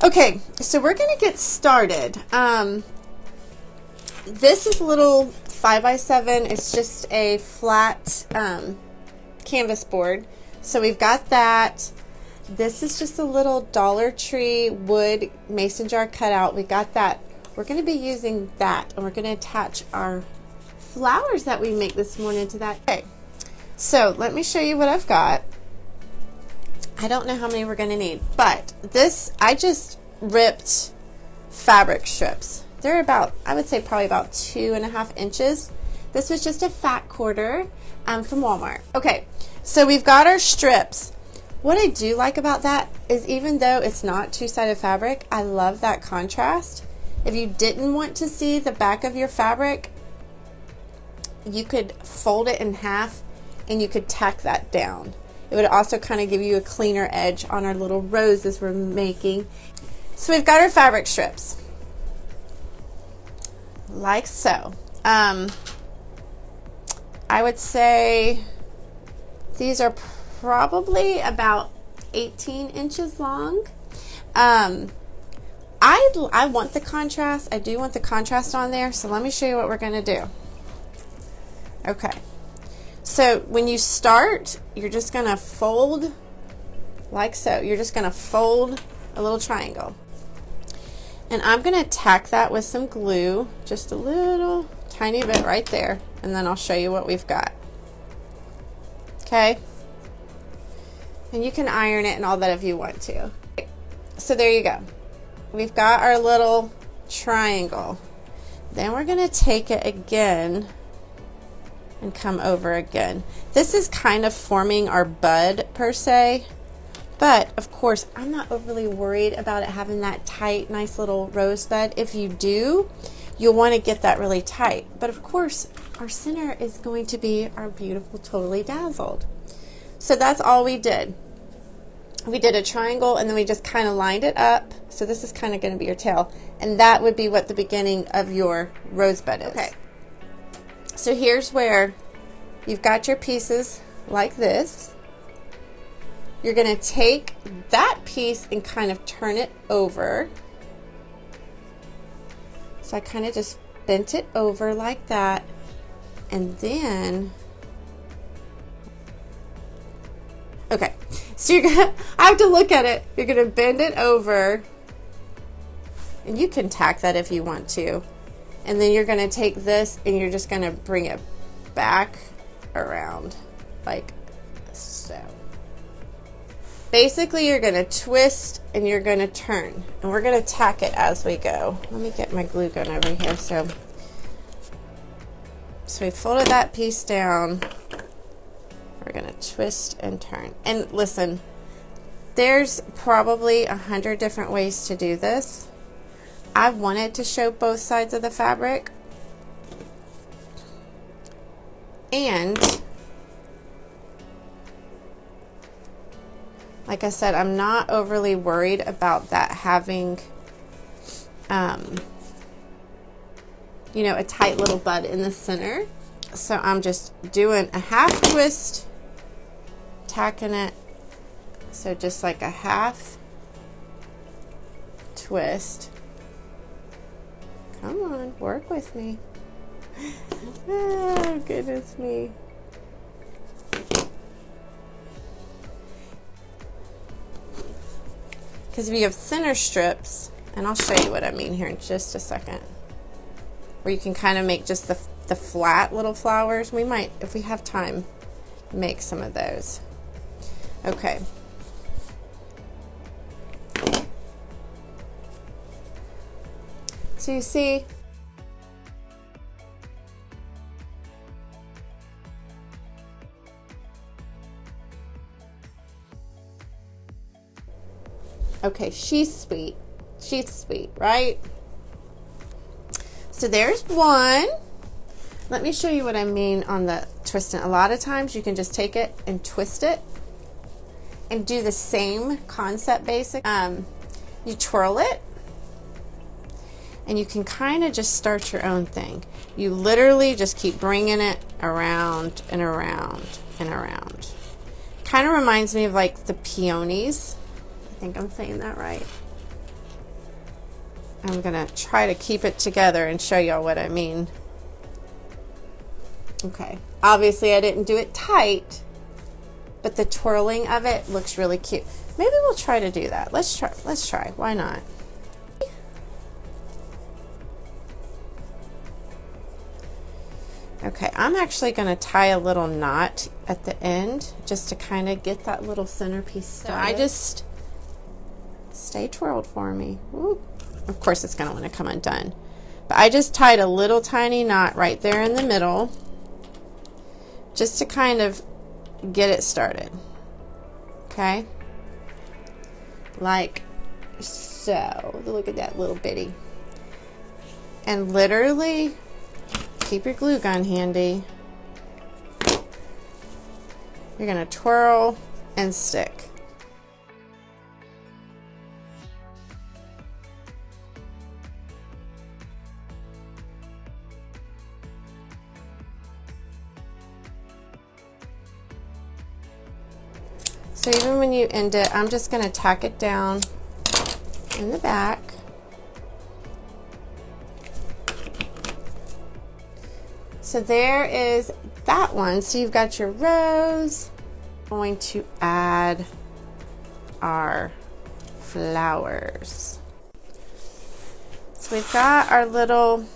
Okay, so we're gonna get started. This is a little 5x7. It's just a flat canvas board. So we've got that. This is just a little Dollar Tree wood mason jar cutout. We got that. We're gonna be using that, and we're gonna attach our flowers that we make this morning to that. Okay, so let me show you what I've got. I don't know how many we're gonna need, but this, I just ripped fabric strips. They're about, I would say probably about 2.5 inches. This was just a fat quarter from Walmart. Okay, so we've got our strips. What I do like about that is even though it's not two-sided fabric, I love that contrast. If you didn't want to see the back of your fabric, you could fold it in half and you could tack that down. It would also kind of give you a cleaner edge on our little roses we're making. So we've got our fabric strips, like so. I would say these are probably about 18 inches long. I want the contrast. I do want the contrast on there, so let me show you what we're going to do. Okay. So when you start, you're just going to fold like so. You're just going to fold a little triangle. And I'm going to tack that with some glue, just a little tiny bit right there, and then I'll show you what we've got. Okay? And you can iron it and all that if you want to. So there you go. We've got our little triangle. Then we're going to take it again and come over again. This is kind of forming our bud per se, but of course I'm not overly worried about it having that tight, nice little rose bud. If you do, you'll want to get that really tight. But of course, our center is going to be our beautiful Totally Dazzled. So that's all we did. We did a triangle and then we just kind of lined it up. So this is kind of going to be your tail. And that would be what the beginning of your rosebud is. Okay. So here's where you've got your pieces like this. You're going to take that piece and kind of turn it over. So I kind of just bent it over like that. And then, okay, so you're gonna, I have to look at it. You're gonna bend it over, and you can tack that if you want to. And then you're gonna take this and you're just gonna bring it back around like so. Basically, you're gonna twist and you're gonna turn, and we're gonna tack it as we go. Let me get my glue gun over here. So we folded that piece down. We're gonna twist and turn. And listen, there's probably 100 different ways to do this. I wanted to show both sides of the fabric, and like I said, I'm not overly worried about that having you know, a tight little bud in the center. So I'm just doing a half twist, tacking it, so just like a half twist. Come on, work with me. Oh, goodness me. Because we have thinner strips, and I'll show you what I mean here in just a second, where you can kind of make just the flat little flowers. We might, if we have time, make some of those. Okay. So you see, okay, she's sweet. She's sweet, right? So there's one. Let me show you what I mean on the twisting. A lot of times you can just take it and twist it and do the same concept basic. You twirl it, and you can kind of just start your own thing. You literally just keep bringing it around and around and around. Kind of reminds me of like the peonies. I think I'm saying that right. I'm gonna try to keep it together and show y'all what I mean. Okay, obviously I didn't do it tight, but the twirling of it looks really cute. Maybe we'll try to do that. Let's try, why not? Okay, I'm actually gonna tie a little knot at the end just to kind of get that little centerpiece started. So I just stay twirled for me. Ooh. Of course it's gonna want to come undone. But I just tied a little tiny knot right there in the middle just to kind of get it started. Okay? Like so. Look at that little bitty. And literally keep your glue gun handy. You're gonna twirl and stick. So even when you end it, I'm just gonna tack it down in the back. So there is that one. So you've got your rose. I'm going to add our flowers. So we've got our little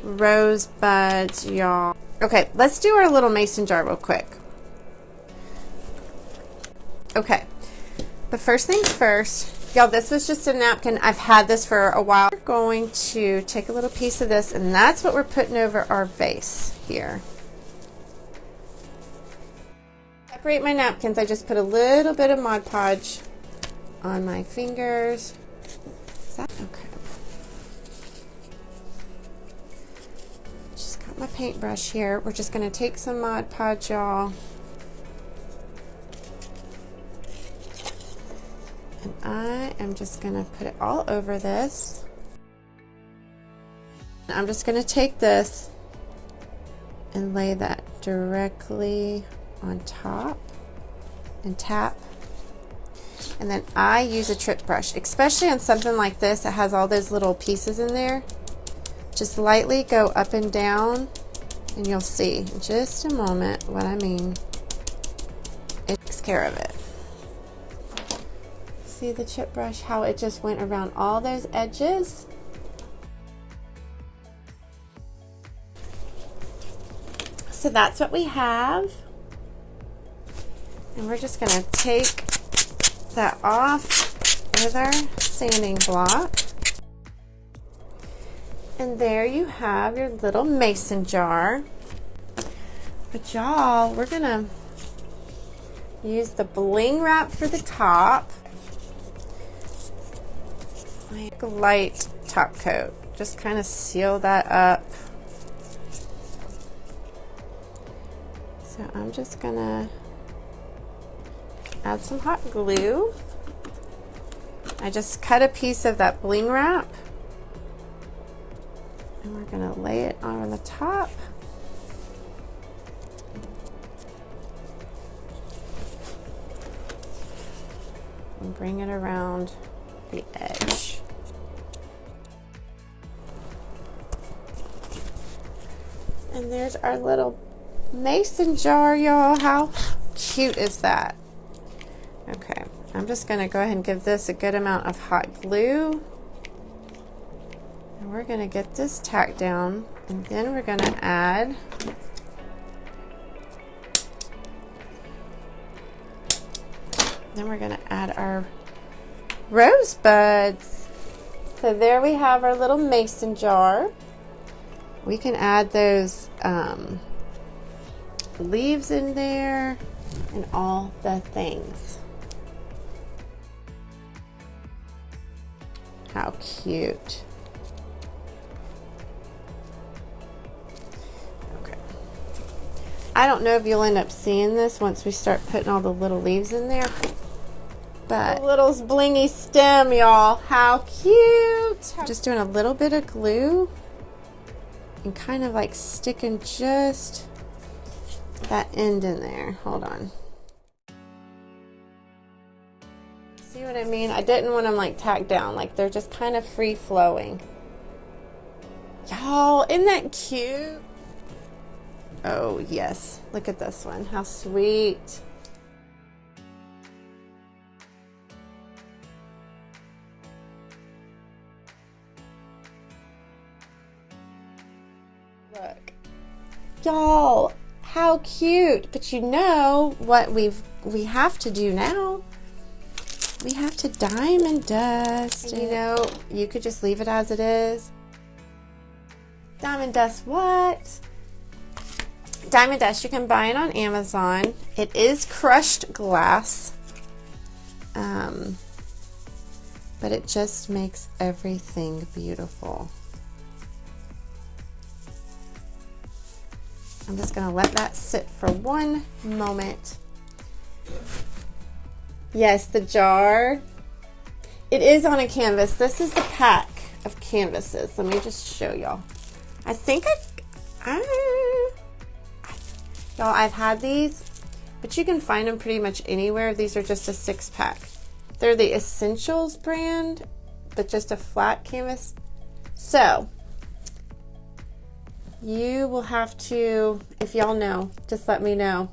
rose buds, y'all. Okay, let's do our little mason jar real quick. Okay, but first things first, y'all, this was just a napkin. I've had this for a while. We're going to take a little piece of this, and that's what we're putting over our vase here. Separate my napkins. I just put a little bit of Mod Podge on my fingers. Is that okay? Just got my paintbrush here. We're just going to take some Mod Podge, y'all. And I am just going to put it all over this. I'm just going to take this and lay that directly on top and tap. And then I use a trip brush, especially on something like this that has all those little pieces in there. Just lightly go up and down and you'll see in just a moment what I mean. It takes care of it. See the chip brush, how it just went around all those edges? So that's what we have. And we're just gonna take that off with our sanding block. And there you have your little mason jar. But y'all, we're gonna use the bling wrap for the top. Like a light top coat. Just kind of seal that up. So I'm just gonna add some hot glue. I just cut a piece of that bling wrap and we're gonna lay it on the top. And bring it around the edge. And there's our little mason jar, y'all. How cute is that? Okay, I'm just gonna go ahead and give this a good amount of hot glue. And we're gonna get this tacked down, and then we're gonna add our rosebuds. So there we have our little mason jar. We can add those leaves in there and all the things. How cute. Okay. I don't know if you'll end up seeing this once we start putting all the little leaves in there. But the little blingy stem, y'all. How cute. Just doing a little bit of glue and kind of like sticking just that end in there. Hold on. See See what I mean? I didn't want them like tacked down. Like they're just kind of free flowing. Y'all, isn't that cute? Oh yes, look at this one. How sweet. Look. Y'all, how cute. But you know what we have to do now? We have to diamond dust. You know, you could just leave it as it is. Diamond dust what? Diamond dust, you can buy it on Amazon. It is crushed glass. But it just makes everything beautiful. I'm just gonna let that sit for one moment. Yes, the jar. It is on a canvas. This is the pack of canvases. Let me just show y'all. I think y'all, I've had these, but you can find them pretty much anywhere. These are just a 6-pack. They're the Essentials brand, but just a flat canvas. So you will have to, if y'all know, just let me know.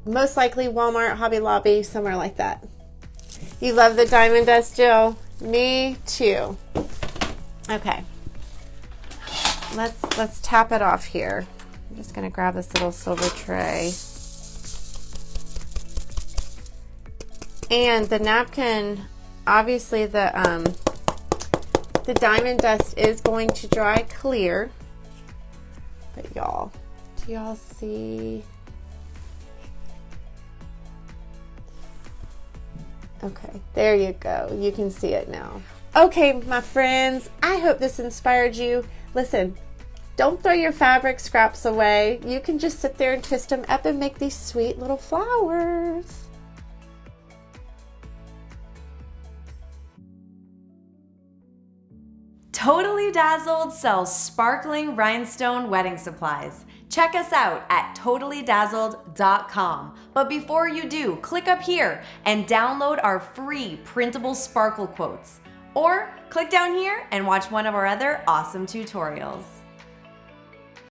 Most likely Walmart, Hobby Lobby, somewhere like that. You love the diamond dust, Jill? Me too. Okay. Let's tap it off here. I'm just gonna grab this little silver tray. And the napkin, obviously the diamond dust is going to dry clear. But y'all, do y'all see? Okay, there you go. You can see it now. Okay, my friends, I hope this inspired you. Listen, don't throw your fabric scraps away. You can just sit there and twist them up and make these sweet little flowers. Totally Dazzled sells sparkling rhinestone wedding supplies. Check us out at totallydazzled.com. But before you do, click up here and download our free printable sparkle quotes. Or click down here and watch one of our other awesome tutorials.